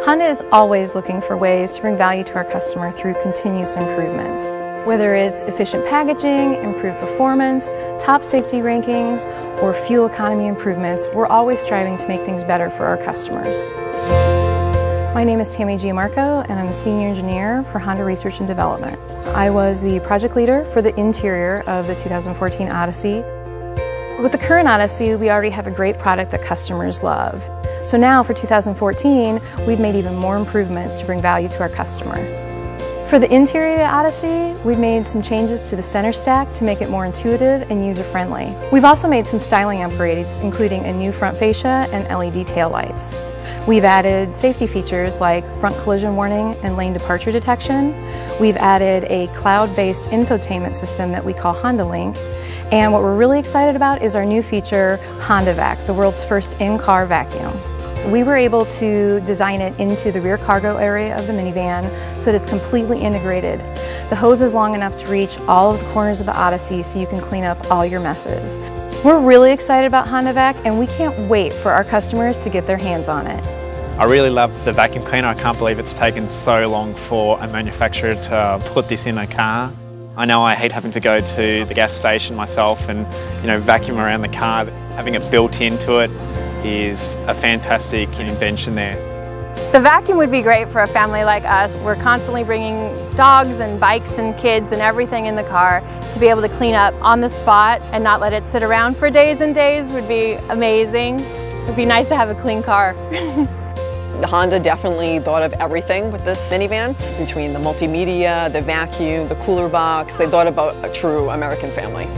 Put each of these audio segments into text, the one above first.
Honda is always looking for ways to bring value to our customer through continuous improvements. Whether it's efficient packaging, improved performance, top safety rankings, or fuel economy improvements, we're always striving to make things better for our customers. My name is Tammy Giamarco, and I'm a Senior Engineer for Honda Research and Development. I was the project leader for the interior of the 2014 Odyssey. With the current Odyssey, we already have a great product that customers love. So now for 2014, we've made even more improvements to bring value to our customer. For the interior of the Odyssey, we've made some changes to the center stack to make it more intuitive and user-friendly. We've also made some styling upgrades, including a new front fascia and LED taillights. We've added safety features like front collision warning and lane departure detection. We've added a cloud-based infotainment system that we call Honda Link. And what we're really excited about is our new feature, Honda Vac, the world's first in-car vacuum. We were able to design it into the rear cargo area of the minivan so that it's completely integrated. The hose is long enough to reach all of the corners of the Odyssey so you can clean up all your messes. We're really excited about Honda Vac, and we can't wait for our customers to get their hands on it. I really love the vacuum cleaner. I can't believe it's taken so long for a manufacturer to put this in a car. I know I hate having to go to the gas station myself and vacuum around the car. Having it built into it is a fantastic invention there. The vacuum would be great for a family like us. We're constantly bringing dogs and bikes and kids and everything in the car. To be able to clean up on the spot and not let it sit around for days and days would be amazing. It would be nice to have a clean car. Honda definitely thought of everything with this minivan, between the multimedia, the vacuum, the cooler box. They thought about a true American family.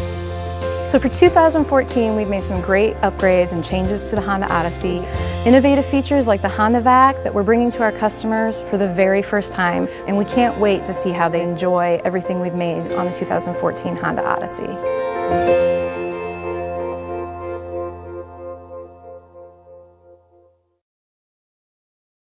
So for 2014, we've made some great upgrades and changes to the Honda Odyssey. Innovative features like the Honda Vac that we're bringing to our customers for the very first time, and we can't wait to see how they enjoy everything we've made on the 2014 Honda Odyssey.